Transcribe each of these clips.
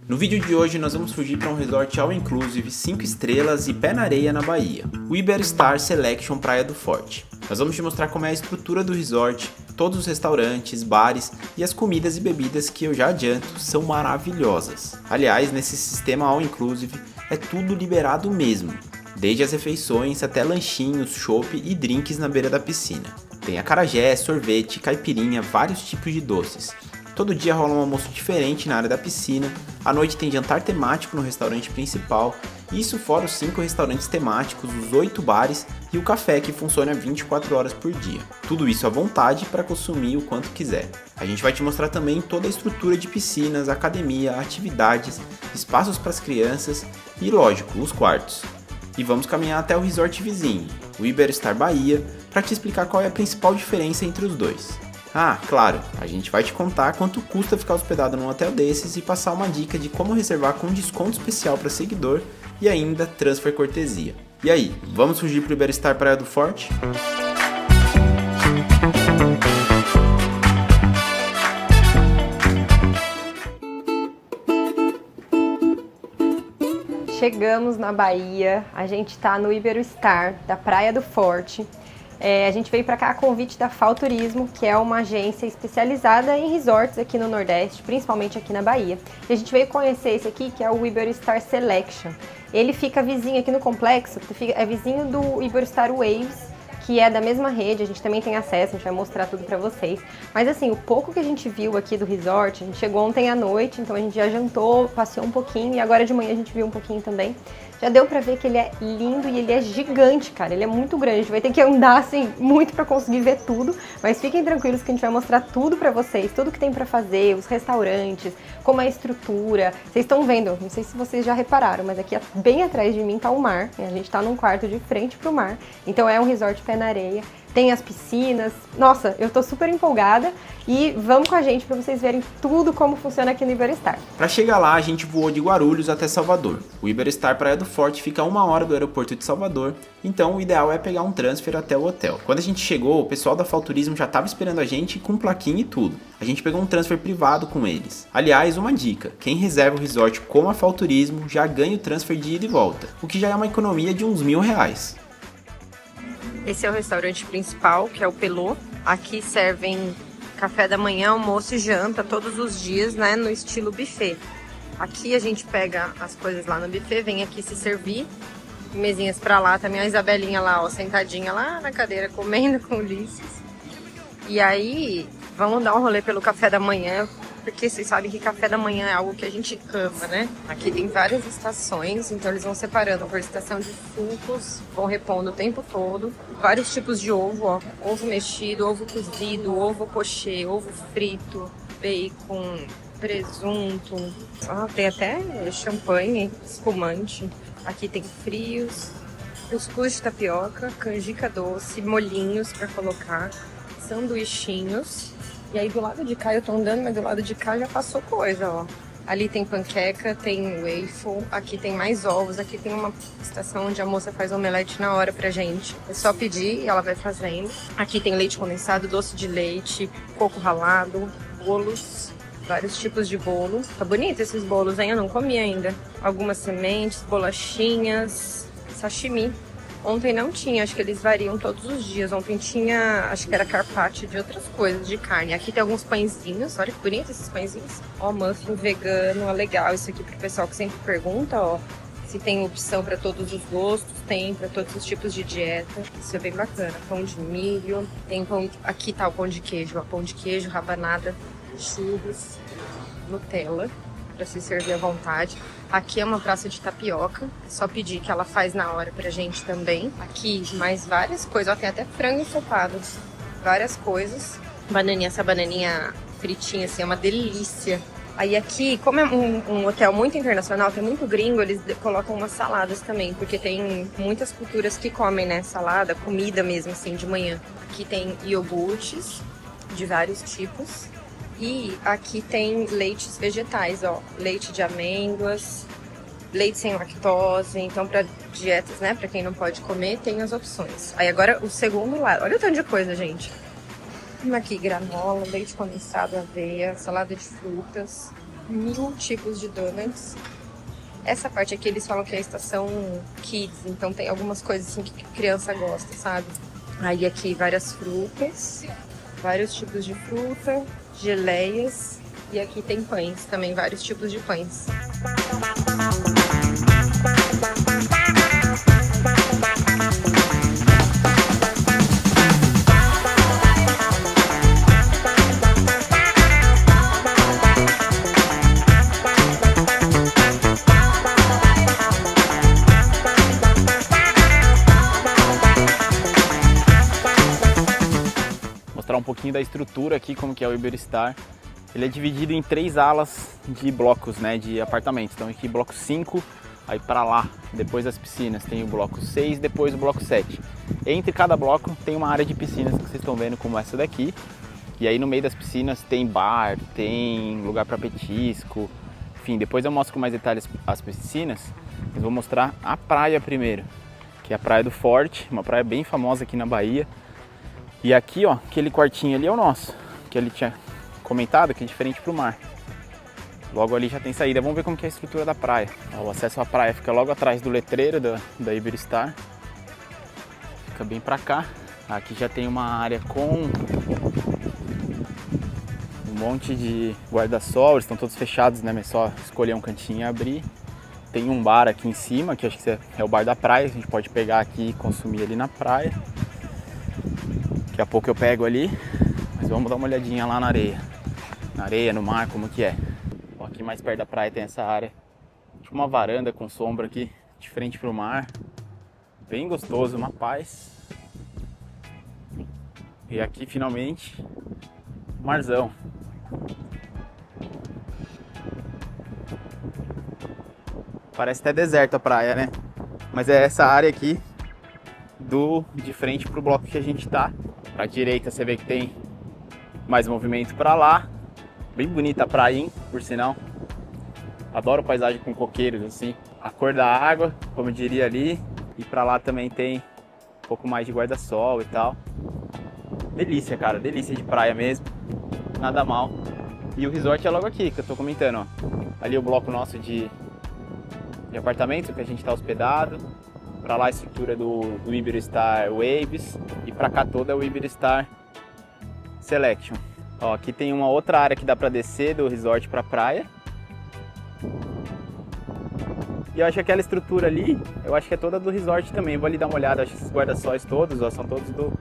No vídeo de hoje nós vamos fugir para um resort all inclusive 5 estrelas e pé na areia na Bahia, o Iberostar Selection Praia do Forte. Nós vamos te mostrar como é a estrutura do resort, todos os restaurantes, bares e as comidas e bebidas que eu já adianto são maravilhosas. Aliás, nesse sistema all inclusive é tudo liberado mesmo, desde as refeições até lanchinhos, chopp e drinks na beira da piscina. Tem acarajé, sorvete, caipirinha, vários tipos de doces. Todo dia rola um almoço diferente na área da piscina, à noite tem jantar temático no restaurante principal, e isso fora os 5 restaurantes temáticos, os 8 bares e o café que funciona 24 horas por dia. Tudo isso à vontade para consumir o quanto quiser. A gente vai te mostrar também toda a estrutura de piscinas, academia, atividades, espaços para as crianças e, lógico, os quartos. E vamos caminhar até o resort vizinho, o Iberostar Bahia, para te explicar qual é a principal diferença entre os dois. Ah, claro, a gente vai te contar quanto custa ficar hospedado num hotel desses e passar uma dica de como reservar com desconto especial para seguidor e ainda transfer cortesia. E aí, vamos fugir pro Iberostar Praia do Forte? Chegamos na Bahia, a gente tá no Iberostar da Praia do Forte. A gente veio para cá a convite da FAO Turismo, que é uma agência especializada em resorts aqui no Nordeste, principalmente aqui na Bahia. E a gente veio conhecer esse aqui, que é o Iberostar Selection. Ele fica vizinho aqui no complexo, é vizinho do Iberostar Waves, que é da mesma rede, a gente também tem acesso, a gente vai mostrar tudo pra vocês. Mas assim, o pouco que a gente viu aqui do resort, a gente chegou ontem à noite, então a gente já jantou, passeou um pouquinho e agora de manhã a gente viu um pouquinho também. Já deu pra ver que ele é lindo e ele é gigante, cara, ele é muito grande, a gente vai ter que andar assim muito pra conseguir ver tudo, mas fiquem tranquilos que a gente vai mostrar tudo pra vocês, tudo que tem pra fazer, os restaurantes, como é a estrutura. Vocês estão vendo, não sei se vocês já repararam, mas aqui bem atrás de mim tá o mar, a gente tá num quarto de frente pro mar, então é um resort pé na areia. Tem as piscinas, nossa, eu tô super empolgada e vamos com a gente para vocês verem tudo como funciona aqui no Iberostar. Para chegar lá, a gente voou de Guarulhos até Salvador. O Iberostar Praia do Forte fica a 1 hora do aeroporto de Salvador, então o ideal é pegar um transfer até o hotel. Quando a gente chegou, o pessoal da FAO Turismo já estava esperando a gente com plaquinha e tudo. A gente pegou um transfer privado com eles. Aliás, uma dica, quem reserva o resort com a FAO Turismo já ganha o transfer de ida e volta, o que já é uma economia de uns R$1.000. Esse é o restaurante principal, que é o Pelô. Aqui servem café da manhã, almoço e janta todos os dias, né, no estilo buffet. Aqui a gente pega as coisas lá no buffet, vem aqui se servir. Mesinhas pra lá, também a Isabelinha lá, ó, sentadinha lá na cadeira, comendo com o Ulisses. E aí, vamos dar um rolê pelo café da manhã, porque vocês sabem que café da manhã é algo que a gente ama, né? Aqui tem várias estações, então eles vão separando por estação de sucos, vão repondo o tempo todo. Vários tipos de ovo, ó. Ovo mexido, ovo cozido, ovo pochê, ovo frito, bacon, presunto. Ah, tem até champanhe, espumante. Aqui tem frios, cuscuz de tapioca, canjica doce, molhinhos para colocar, sanduichinhos. E aí do lado de cá eu tô andando, mas do lado de cá já passou coisa, ó. Ali tem panqueca, tem waffle, aqui tem mais ovos, aqui tem uma estação onde a moça faz omelete na hora pra gente. É só pedir e ela vai fazendo. Aqui tem leite condensado, doce de leite, coco ralado, bolos, vários tipos de bolo. Tá bonito esses bolos, hein? Eu não comi ainda. Algumas sementes, bolachinhas, sashimi. Ontem não tinha, acho que eles variam todos os dias. Ontem tinha, acho que era carpaccio de outras coisas, de carne. Aqui tem alguns pãezinhos, olha que bonito esses pãezinhos. Ó, muffin vegano, ó, legal isso aqui pro pessoal que sempre pergunta, ó. Se tem opção para todos os gostos, tem para todos os tipos de dieta. Isso é bem bacana. Pão de milho, tem pão, aqui tá o pão de queijo, ó. Pão de queijo, rabanada, churros, Nutella, para se servir à vontade. Aqui é uma praça de tapioca, é só pedir que ela faz na hora pra gente também. Aqui mais várias coisas, ó, tem até frango ensopado, várias coisas. Bananinha, essa bananinha fritinha assim, é uma delícia. Aí aqui, como é um hotel muito internacional, tem muito gringo, eles colocam umas saladas também, porque tem muitas culturas que comem, né, salada, comida mesmo assim, de manhã. Aqui tem iogurtes de vários tipos. E aqui tem leites vegetais, ó, leite de amêndoas, leite sem lactose, então para dietas, né, para quem não pode comer, tem as opções. Aí agora o segundo lado, olha o tanto de coisa, gente. Aqui granola, leite condensado, aveia, salada de frutas, 1000 tipos de donuts. Essa parte aqui eles falam que é a estação Kids, então tem algumas coisas assim que criança gosta, sabe? Aí aqui várias frutas, vários tipos de fruta, geleias e aqui tem pães, também vários tipos de pães. Mostrar um pouquinho da estrutura aqui, como que é o Iberostar. Ele é dividido em 3 alas de blocos, né, de apartamentos. Então aqui bloco 5, aí para lá, depois das piscinas, tem o bloco 6, depois o bloco 7. Entre cada bloco tem uma área de piscinas que vocês estão vendo, como essa daqui. E aí no meio das piscinas tem bar, tem lugar para petisco. Enfim, depois eu mostro com mais detalhes as piscinas. Mas vou mostrar a praia primeiro, que é a Praia do Forte, uma praia bem famosa aqui na Bahia. E aqui, ó, aquele quartinho ali é o nosso, que ele tinha comentado, que é diferente pro mar. Logo ali já tem saída. Vamos ver como que é a estrutura da praia. Ó, o acesso à praia fica logo atrás do letreiro da Iberostar. Fica bem pra cá. Aqui já tem uma área com um monte de guarda-sol. Eles estão todos fechados, né? Mas só escolher um cantinho e abrir. Tem um bar aqui em cima, que acho que é o bar da praia. A gente pode pegar aqui e consumir ali na praia. Daqui a pouco eu pego ali, mas vamos dar uma olhadinha lá na areia. Na areia, no mar, como que é. Ó, aqui mais perto da praia tem essa área. Tipo uma varanda com sombra aqui, de frente pro mar. Bem gostoso, uma paz. E aqui finalmente, marzão. Parece até deserto a praia, né? Mas é essa área aqui de frente pro bloco que a gente tá. Pra direita você vê que tem mais movimento pra lá. Bem bonita a praia, hein? Por sinal. Adoro paisagem com coqueiros assim. A cor da água, como eu diria ali. E pra lá também tem um pouco mais de guarda-sol e tal. Delícia, cara. Delícia de praia mesmo. Nada mal. E o resort é logo aqui, que eu tô comentando, ó. Ali é o bloco nosso de apartamento que a gente tá hospedado. Pra lá a estrutura do Iberostar Waves e pra cá toda é o Iberostar Selection. Ó, aqui tem uma outra área que dá pra descer do resort pra praia. E eu acho que aquela estrutura ali, eu acho que é toda do resort também. Vou ali dar uma olhada, acho que esses guarda-sóis todos, ó, são todos do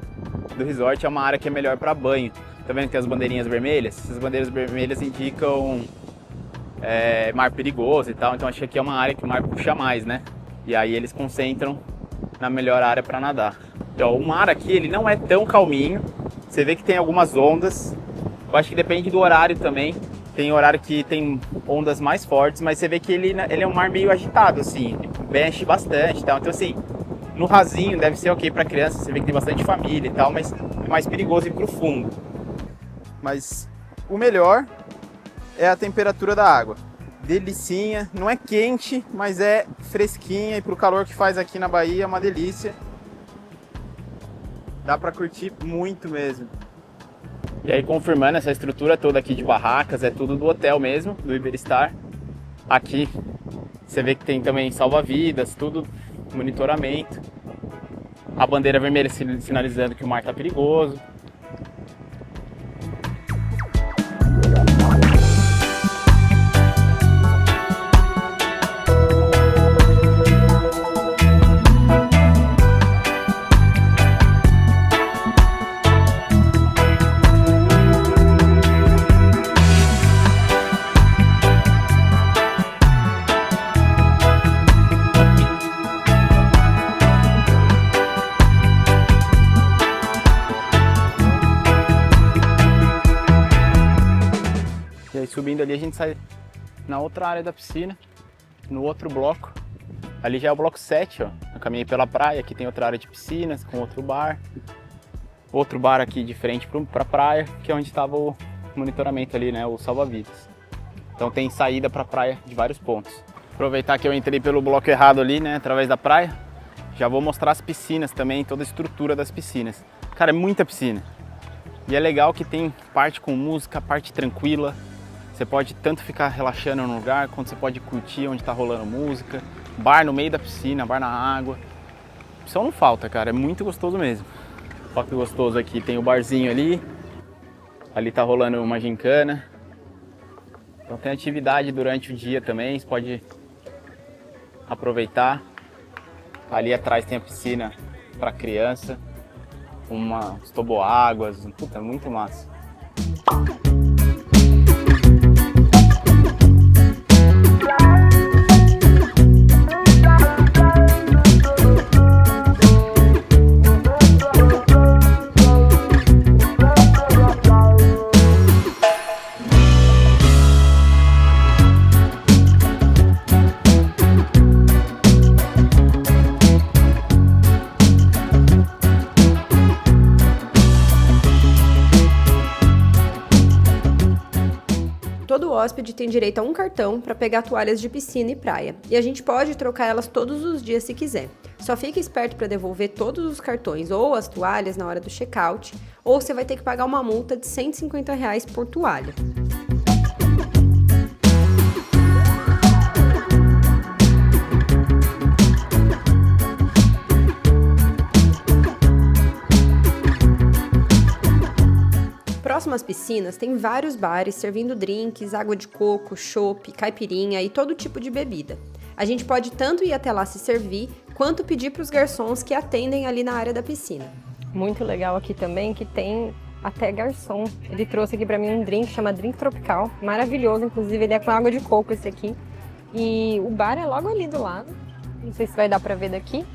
resort. É uma área que é melhor pra banho. Tá vendo que tem as bandeirinhas vermelhas? Essas bandeiras vermelhas indicam mar perigoso e tal, então acho que aqui é uma área que o mar puxa mais, né? E aí eles concentram na melhor área para nadar. Então, o mar aqui ele não é tão calminho. Você vê que tem algumas ondas. Eu acho que depende do horário também. Tem horário que tem ondas mais fortes, mas você vê que ele é um mar meio agitado, assim. Mexe bastante e tal. Então, assim, no rasinho deve ser ok para criança. Você vê que tem bastante família e tal, mas é mais perigoso ir pro fundo. Mas o melhor é a temperatura da água. Delicinha, não é quente, mas é fresquinha e pro calor que faz aqui na Bahia é uma delícia. Dá pra curtir muito mesmo. E aí confirmando essa estrutura toda aqui de barracas, é tudo do hotel mesmo, do Iberostar. Aqui você vê que tem também salva-vidas, tudo monitoramento. A bandeira vermelha sinalizando que o mar tá perigoso. E aí subindo ali a gente sai na outra área da piscina, no outro bloco. Ali já é o bloco 7, ó. Eu caminhei pela praia, aqui tem outra área de piscinas com outro bar. Outro bar aqui de frente pra praia, que é onde estava o monitoramento ali, né, o salva-vidas. Então tem saída pra praia de vários pontos. Aproveitar que eu entrei pelo bloco errado ali, né, através da praia. Já vou mostrar as piscinas também, toda a estrutura das piscinas. Cara, é muita piscina. E é legal que tem parte com música, parte tranquila. Você pode tanto ficar relaxando no lugar, quanto você pode curtir onde tá rolando música. Bar no meio da piscina, bar na água. Opção não falta, cara, é muito gostoso mesmo. Olha que gostoso aqui, tem o barzinho ali. Ali tá rolando uma gincana. Então tem atividade durante o dia também, você pode aproveitar. Ali atrás tem a piscina para criança, umas toboáguas, puta, muito massa. Todo hóspede tem direito a um cartão para pegar toalhas de piscina e praia, e a gente pode trocar elas todos os dias se quiser. Só fique esperto para devolver todos os cartões ou as toalhas na hora do check-out, ou você vai ter que pagar uma multa de R$150 por toalha. Próximo às piscinas, tem vários bares servindo drinks, água de coco, chopp, caipirinha e todo tipo de bebida. A gente pode tanto ir até lá se servir, quanto pedir para os garçons que atendem ali na área da piscina. Muito legal aqui também que tem até garçom. Ele trouxe aqui para mim um drink, chama Drink Tropical, maravilhoso, inclusive ele é com água de coco esse aqui. E o bar é logo ali do lado, não sei se vai dar para ver daqui,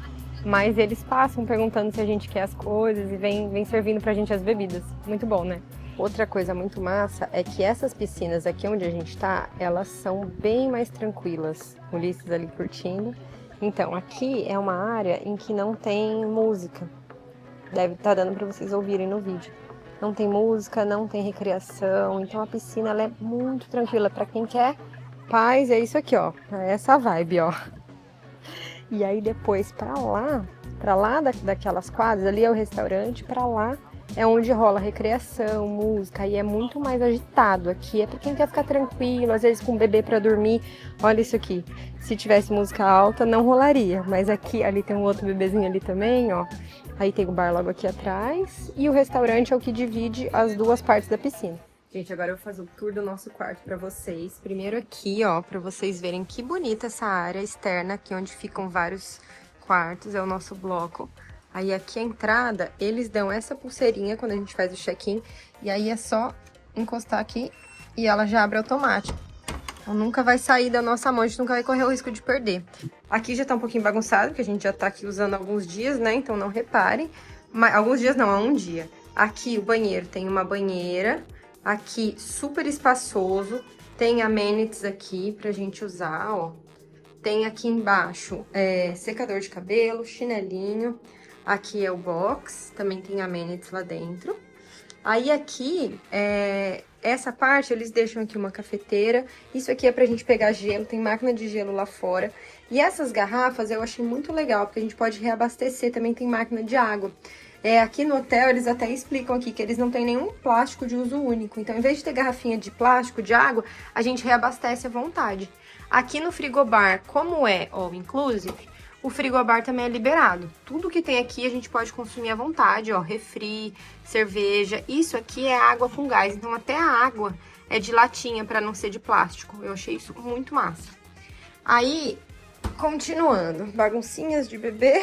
mas eles passam perguntando se a gente quer as coisas e vem servindo pra gente as bebidas. Muito bom, né? Outra coisa muito massa é que essas piscinas aqui onde a gente tá, elas são bem mais tranquilas. O Ulisses ali curtindo. Então, aqui é uma área em que não tem música. Deve estar dando para vocês ouvirem no vídeo. Não tem música, não tem recreação. Então, a piscina ela é muito tranquila. Para quem quer paz, é isso aqui, ó. É essa vibe, ó. E aí, depois, para lá daquelas quadras, ali é o restaurante, para lá é onde rola recreação, música, e é muito mais agitado. Aqui é pra quem quer ficar tranquilo, às vezes com o bebê pra dormir. Olha isso aqui, se tivesse música alta não rolaria, mas aqui, ali tem um outro bebezinho ali também, ó. Aí tem o bar logo aqui atrás, e o restaurante é o que divide as duas partes da piscina. Gente, agora eu vou fazer o tour do nosso quarto pra vocês. Primeiro aqui, ó, pra vocês verem que bonita essa área externa aqui, onde ficam vários quartos, é o nosso bloco. Aí aqui a entrada, eles dão essa pulseirinha quando a gente faz o check-in. E aí é só encostar aqui e ela já abre automático. Então nunca vai sair da nossa mão, a gente nunca vai correr o risco de perder. Aqui já tá um pouquinho bagunçado, porque a gente já tá aqui usando há alguns dias, né? Então não reparem. Mas, alguns dias não, há um dia. Aqui o banheiro tem uma banheira. Aqui super espaçoso. Tem amenities aqui pra gente usar, ó. Tem aqui embaixo secador de cabelo, chinelinho. Aqui é o box, também tem amenities lá dentro. Aí aqui, essa parte, eles deixam aqui uma cafeteira. Isso aqui é pra gente pegar gelo, tem máquina de gelo lá fora. E essas garrafas eu achei muito legal, porque a gente pode reabastecer, também tem máquina de água. Aqui no hotel, eles até explicam aqui que eles não têm nenhum plástico de uso único. Então, em vez de ter garrafinha de plástico, de água, a gente reabastece à vontade. Aqui no frigobar, como é all inclusive, o frigobar também é liberado. Tudo que tem aqui a gente pode consumir à vontade, ó, refri, cerveja. Isso aqui é água com gás, então até a água é de latinha para não ser de plástico. Eu achei isso muito massa. Aí, continuando, baguncinhas de bebê.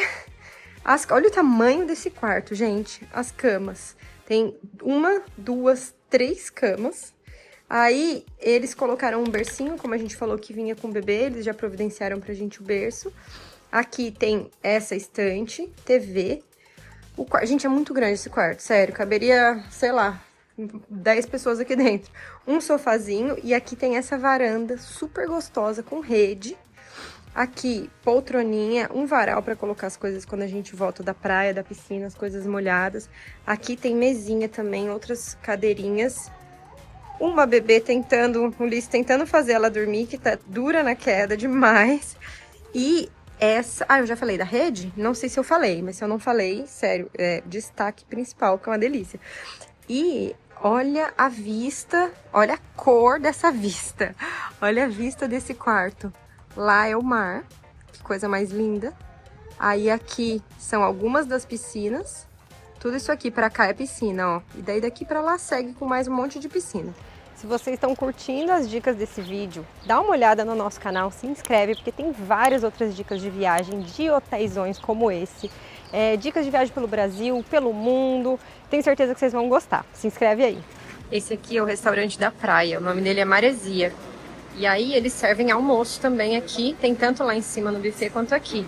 Olha o tamanho desse quarto, gente. As camas. Tem 1, 2, 3 camas. Aí, eles colocaram um bercinho, como a gente falou que vinha com o bebê, eles já providenciaram pra gente o berço. Aqui tem essa estante, TV. Gente, é muito grande esse quarto, sério. Caberia, sei lá, 10 pessoas aqui dentro. Um sofazinho e aqui tem essa varanda super gostosa com rede. Aqui, poltroninha, um varal para colocar as coisas quando a gente volta da praia, da piscina, as coisas molhadas. Aqui tem mesinha também, outras cadeirinhas. Uma bebê o Ulisses tentando fazer ela dormir, que tá dura na queda demais. E eu já falei da rede? Não sei se eu falei, mas se eu não falei, sério, destaque principal, que é uma delícia. E Olha a vista, olha a cor dessa vista. Olha a vista desse quarto. Lá é o mar, que coisa mais linda. Aí aqui são algumas das piscinas. Tudo isso aqui pra cá é piscina, ó. E daí daqui pra lá segue com mais um monte de piscina. Se vocês estão curtindo as dicas desse vídeo, dá uma olhada no nosso canal, se inscreve, porque tem várias outras dicas de viagem, de hotéisões como esse. Dicas de viagem pelo Brasil, pelo mundo. Tenho certeza que vocês vão gostar. Se inscreve aí. Esse aqui é o restaurante da praia, o nome dele é Maresia. E aí eles servem almoço também aqui, tem tanto lá em cima no buffet quanto aqui.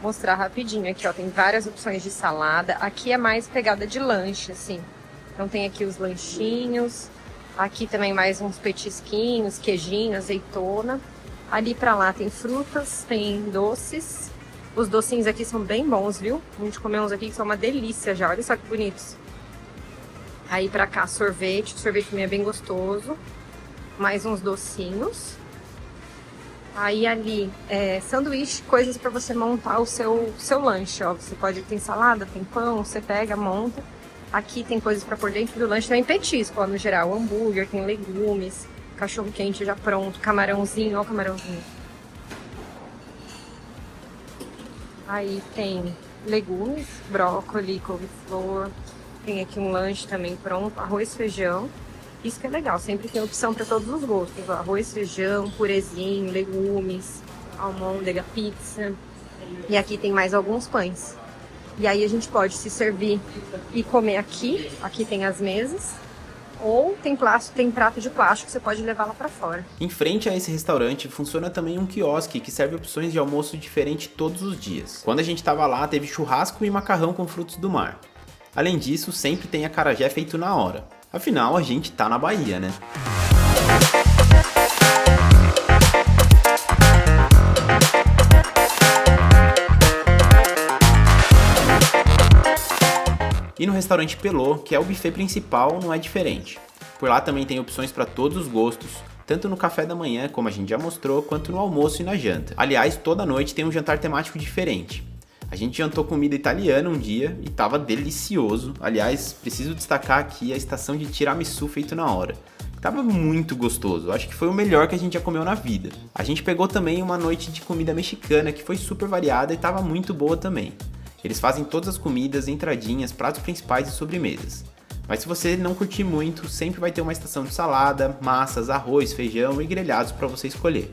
Vou mostrar rapidinho aqui, ó, tem várias opções de salada. Aqui é mais pegada de lanche, assim. Então tem aqui os lanchinhos. Aqui também mais uns petisquinhos, queijinho, azeitona. Ali pra lá tem frutas, tem doces. Os docinhos aqui são bem bons, viu? A gente comeu uns aqui que são uma delícia já, olha só que bonitos. Aí pra cá sorvete, o sorvete também é bem gostoso. Mais uns docinhos. Aí ali, sanduíche, coisas pra você montar o seu lanche, ó. Você pode, tem salada, tem pão, você pega, monta. Aqui tem coisas pra pôr dentro do lanche, também petisco, ó, no geral, hambúrguer, tem legumes, cachorro quente já pronto, camarãozinho, ó o camarãozinho. Aí tem legumes, brócolis, couve-flor, tem aqui um lanche também pronto, arroz, feijão. Isso que é legal, sempre tem opção para todos os gostos, ó, arroz, feijão, purezinho, legumes, almôndega, pizza. E aqui tem mais alguns pães. E aí a gente pode se servir e comer aqui. Aqui tem as mesas. Ou tem prato de plástico que você pode levar lá pra fora. Em frente a esse restaurante funciona também um quiosque que serve opções de almoço diferente todos os dias. Quando a gente tava lá, teve churrasco e macarrão com frutos do mar. Além disso, sempre tem acarajé feito na hora. Afinal, a gente tá na Bahia, né? E no restaurante Pelô, que é o buffet principal, não é diferente. Por lá também tem opções para todos os gostos, tanto no café da manhã, como a gente já mostrou, quanto no almoço e na janta. Aliás, toda noite tem um jantar temático diferente. A gente jantou comida italiana um dia e tava delicioso. Aliás, preciso destacar aqui a estação de tiramisu feito na hora. Tava muito gostoso, acho que foi o melhor que a gente já comeu na vida. A gente pegou também uma noite de comida mexicana que foi super variada e tava muito boa também. Eles fazem todas as comidas, entradinhas, pratos principais e sobremesas. Mas se você não curtir muito, sempre vai ter uma estação de salada, massas, arroz, feijão e grelhados para você escolher.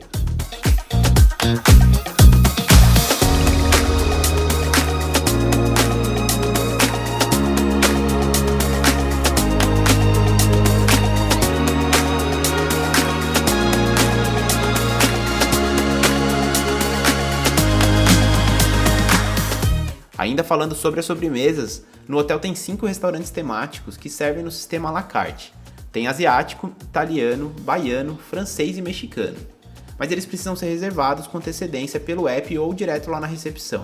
Ainda falando sobre as sobremesas, no hotel tem 5 restaurantes temáticos que servem no sistema à la carte. Tem asiático, italiano, baiano, francês e mexicano. Mas eles precisam ser reservados com antecedência pelo app ou direto lá na recepção.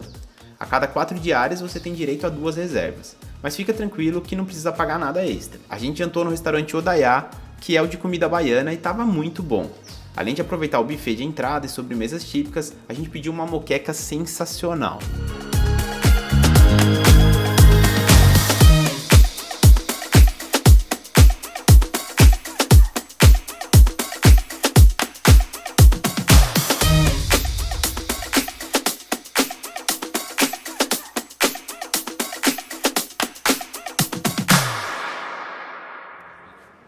A cada 4 diárias você tem direito a 2 reservas. Mas fica tranquilo que não precisa pagar nada extra. A gente jantou no restaurante Odaiá, que é o de comida baiana, e estava muito bom. Além de aproveitar o buffet de entrada e sobremesas típicas, a gente pediu uma moqueca sensacional.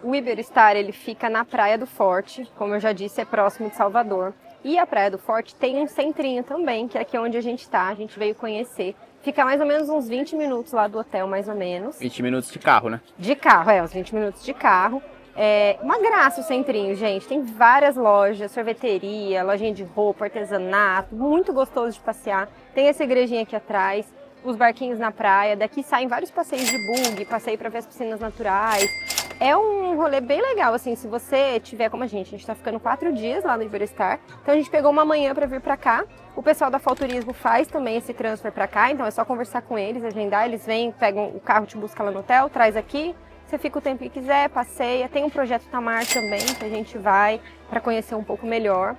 O Iberostar, ele fica na Praia do Forte, como eu já disse, é próximo de Salvador. E a Praia do Forte tem um centrinho também, que é aqui onde a gente tá, a gente veio conhecer. Fica mais ou menos uns 20 minutos lá do hotel, mais ou menos. 20 minutos de carro, né? De carro, uns 20 minutos de carro. É uma graça o centrinho, gente. Tem várias lojas, sorveteria, lojinha de roupa, artesanato, muito gostoso de passear. Tem essa igrejinha aqui atrás, os barquinhos na praia. Daqui saem vários passeios de buggy, passeio para ver as piscinas naturais. É um rolê bem legal, assim, se você tiver como a gente tá ficando 4 dias lá no Iberostar, então a gente pegou uma manhã para vir para cá. O pessoal da Falturismo faz também esse transfer para cá, então é só conversar com eles, agendar, eles vêm, pegam o carro, te busca lá no hotel, traz aqui, você fica o tempo que quiser, passeia. Tem um projeto Tamar também, que a gente vai para conhecer um pouco melhor.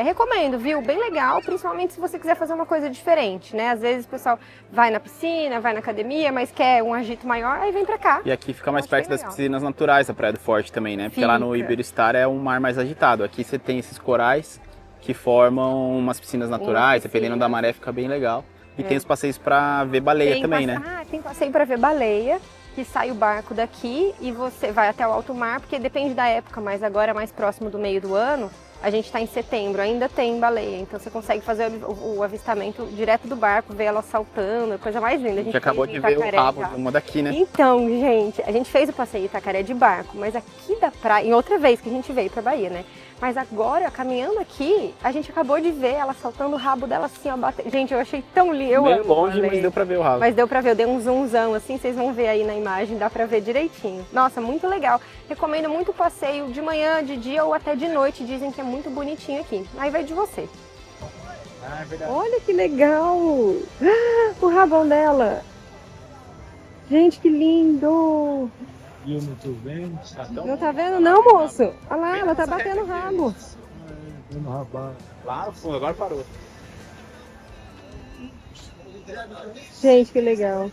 Recomendo, viu? Bem legal, principalmente se você quiser fazer uma coisa diferente, né? Às vezes o pessoal vai na piscina, vai na academia, mas quer um agito maior, aí vem pra cá. E aqui fica mais perto das piscinas naturais da Praia do Forte também, né? Porque lá no Iberostar é um mar mais agitado. Aqui você tem esses corais que formam umas piscinas naturais, dependendo da maré fica bem legal. E tem os passeios pra ver baleia também, né? Tem passeio pra ver baleia, que sai o barco daqui e você vai até o alto mar, porque depende da época, mas agora mais próximo do meio do ano, a gente está em setembro, ainda tem baleia, então você consegue fazer o avistamento direto do barco, ver ela saltando, a coisa mais linda. A gente acabou de ver o rabo de uma daqui, né? Então, gente, a gente fez o passeio Itacaré de barco, mas aqui da praia, em outra vez que a gente veio pra Bahia, né? Mas agora, caminhando aqui, a gente acabou de ver ela saltando o rabo dela assim, ó, batendo. Gente, eu achei tão lindo. Meio longe, mas deu pra ver o rabo. Mas deu pra ver, eu dei um zoomzão assim, vocês vão ver aí na imagem, dá pra ver direitinho. Nossa, muito legal. Recomendo muito o passeio de manhã, de dia ou até de noite, dizem que é muito bonitinho aqui. Aí vai de você. Ah, é verdade. Olha que legal! O rabão dela. Gente, que lindo! E eu não tô vendo. Não tá vendo não, moço? Olha lá, ela tá batendo o rabo. Dando rabado. Lá no fundo, agora parou. Gente, que legal.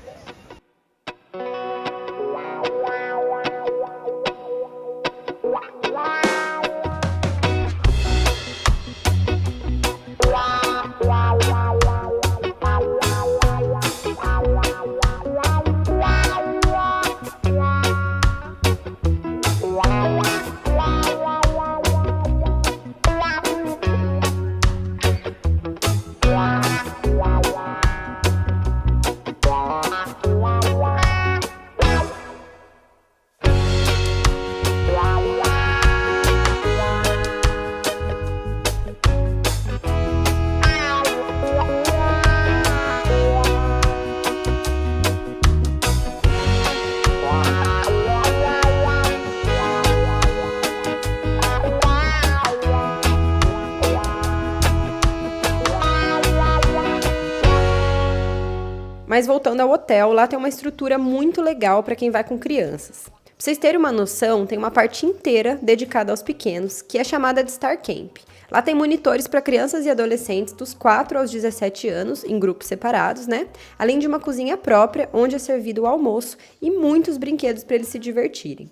Mas voltando ao hotel, lá tem uma estrutura muito legal para quem vai com crianças. Pra vocês terem uma noção, tem uma parte inteira dedicada aos pequenos, que é chamada de Star Camp. Lá tem monitores para crianças e adolescentes dos 4 aos 17 anos, em grupos separados, né? Além de uma cozinha própria, onde é servido o almoço e muitos brinquedos para eles se divertirem.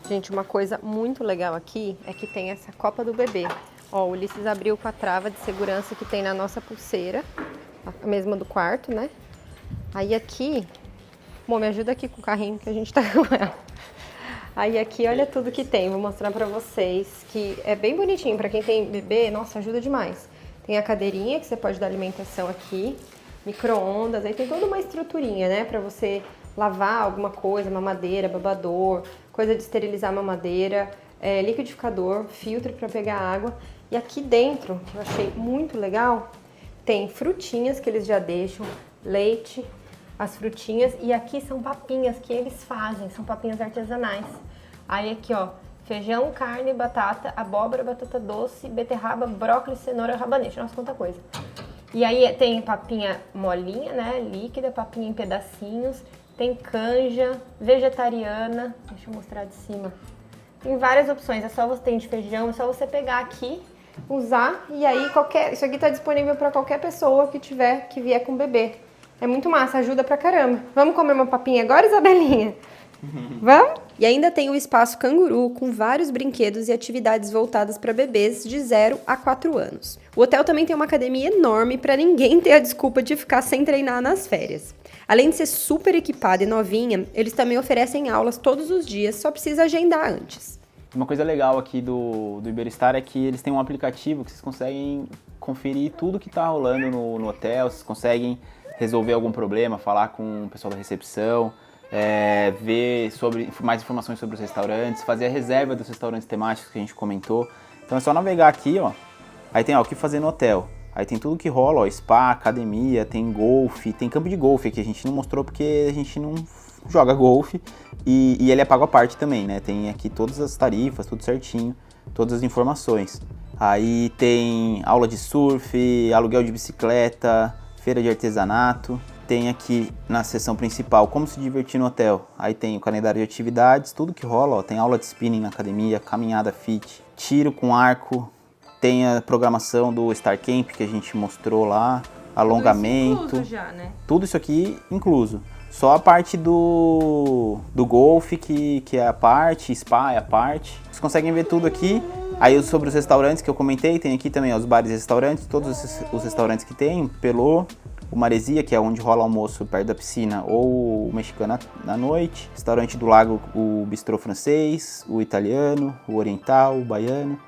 Gente, uma coisa muito legal aqui é que tem essa copa do bebê. Ó, o Ulisses abriu com a trava de segurança que tem na nossa pulseira, a mesma do quarto, né? Aí aqui, bom, me ajuda aqui com o carrinho que a gente tá com ela. Aí aqui, olha tudo que tem, vou mostrar pra vocês, que é bem bonitinho. Pra quem tem bebê, nossa, ajuda demais. Tem a cadeirinha que você pode dar alimentação aqui, micro-ondas, aí tem toda uma estruturinha, né, pra você lavar alguma coisa, mamadeira, babador, coisa de esterilizar a mamadeira, liquidificador, filtro para pegar água. E aqui dentro, que eu achei muito legal, tem frutinhas que eles já deixam, leite, as frutinhas, e aqui são papinhas que eles fazem, são papinhas artesanais. Aí aqui, ó, feijão, carne, batata, abóbora, batata doce, beterraba, brócolis, cenoura, rabanete. Nossa, quanta coisa. E aí tem papinha molinha, né, líquida, papinha em pedacinhos, tem canja, vegetariana, deixa eu mostrar de cima. Tem várias opções, é só você ter de feijão, é só você pegar aqui, usar e aí isso aqui tá disponível para qualquer pessoa que vier com bebê. É muito massa, ajuda pra caramba. Vamos comer uma papinha agora, Isabelinha? Vamos? E ainda tem o espaço canguru, com vários brinquedos e atividades voltadas para bebês de 0 a 4 anos. O hotel também tem uma academia enorme para ninguém ter a desculpa de ficar sem treinar nas férias. Além de ser super equipada e novinha, eles também oferecem aulas todos os dias, só precisa agendar antes. Uma coisa legal aqui do Iberostar é que eles têm um aplicativo que vocês conseguem conferir tudo que está rolando no hotel, vocês conseguem resolver algum problema, falar com o pessoal da recepção, ver mais informações sobre os restaurantes, fazer a reserva dos restaurantes temáticos que a gente comentou. Então é só navegar aqui, ó. Aí tem, ó, o que fazer no hotel. Aí tem tudo que rola, ó, spa, academia, tem golfe, tem campo de golfe aqui, a gente não mostrou porque a gente não joga golfe e ele é pago à parte também, né? Tem aqui todas as tarifas, tudo certinho, todas as informações. Aí tem aula de surf, aluguel de bicicleta, feira de artesanato. Tem aqui na seção principal como se divertir no hotel. Aí tem o calendário de atividades, tudo que rola, ó. Tem aula de spinning na academia, caminhada fit, tiro com arco, tem a programação do Star Camp que a gente mostrou lá, alongamento. Tudo isso incluso já, né? Tudo isso aqui incluso. Só a parte do golfe que é a parte, spa é a parte. Vocês conseguem ver tudo aqui. Aí sobre os restaurantes que eu comentei, tem aqui também ó, os bares e restaurantes, todos os restaurantes que tem, Pelô, o Maresia, que é onde rola almoço perto da piscina, ou o mexicano à noite, restaurante do lago, o bistrô francês, o italiano, o oriental, o baiano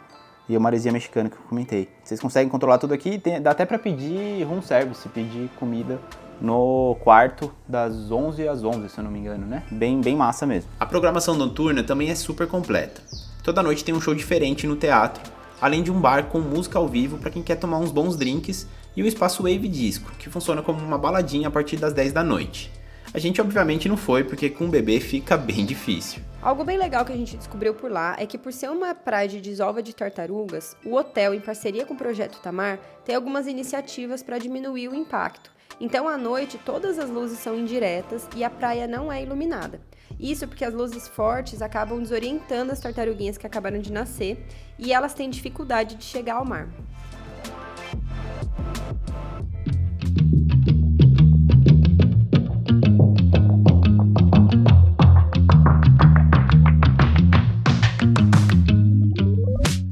e o Maresia mexicano que eu comentei. Vocês conseguem controlar tudo aqui, dá até para pedir room service, pedir comida no quarto das 11 às 11, se eu não me engano, né? Bem massa mesmo. A programação noturna também é super completa. Toda noite tem um show diferente no teatro, além de um bar com música ao vivo para quem quer tomar uns bons drinks e o espaço Wave Disco, que funciona como uma baladinha a partir das 10 da noite. A gente obviamente não foi, porque com o bebê fica bem difícil. Algo bem legal que a gente descobriu por lá é que por ser uma praia de desova de tartarugas, o hotel, em parceria com o Projeto Tamar, tem algumas iniciativas para diminuir o impacto. Então, à noite, todas as luzes são indiretas e a praia não é iluminada. Isso porque as luzes fortes acabam desorientando as tartaruguinhas que acabaram de nascer e elas têm dificuldade de chegar ao mar.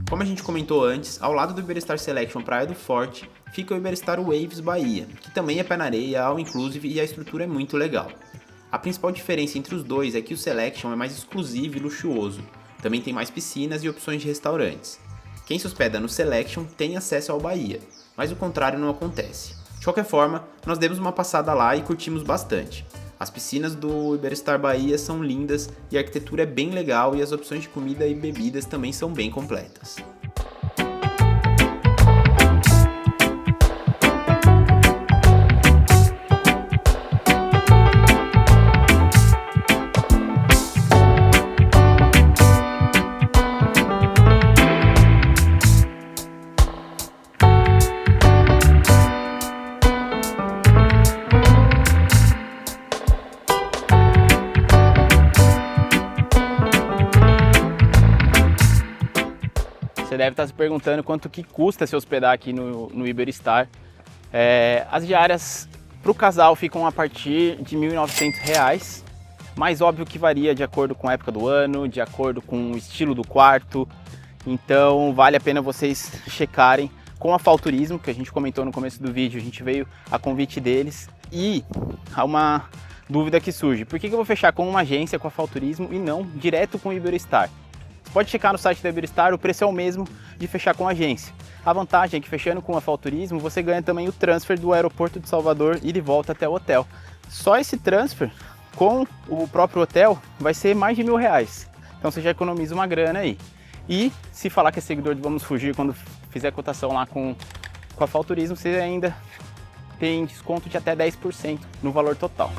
Como a gente comentou antes, ao lado do Iberostar Selection Praia do Forte, fica o Iberostar Waves Bahia, que também é pé na areia, all inclusive e a estrutura é muito legal. A principal diferença entre os dois é que o Selection é mais exclusivo e luxuoso, também tem mais piscinas e opções de restaurantes. Quem se hospeda no Selection tem acesso ao Bahia, mas o contrário não acontece. De qualquer forma, nós demos uma passada lá e curtimos bastante. As piscinas do Iberostar Bahia são lindas e a arquitetura é bem legal e as opções de comida e bebidas também são bem completas. Você deve estar se perguntando quanto que custa se hospedar aqui no Iberostar. As diárias para o casal ficam a partir de R$ 1.900, mas óbvio que varia de acordo com a época do ano, de acordo com o estilo do quarto. Então vale a pena vocês checarem com a Falturismo, que a gente comentou no começo do vídeo, a gente veio a convite deles. E há uma dúvida que surge, por que eu vou fechar com uma agência, com a Falturismo, e não direto com o Iberostar? Pode checar no site da Iberostar, o preço é o mesmo de fechar com a agência. A vantagem é que fechando com a Falturismo, você ganha também o transfer do aeroporto de Salvador e de volta até o hotel. Só esse transfer com o próprio hotel vai ser mais de R$1.000. Então você já economiza uma grana aí. E se falar que é seguidor do Vamos Fugir, quando fizer a cotação lá com a Falturismo, você ainda tem desconto de até 10% no valor total.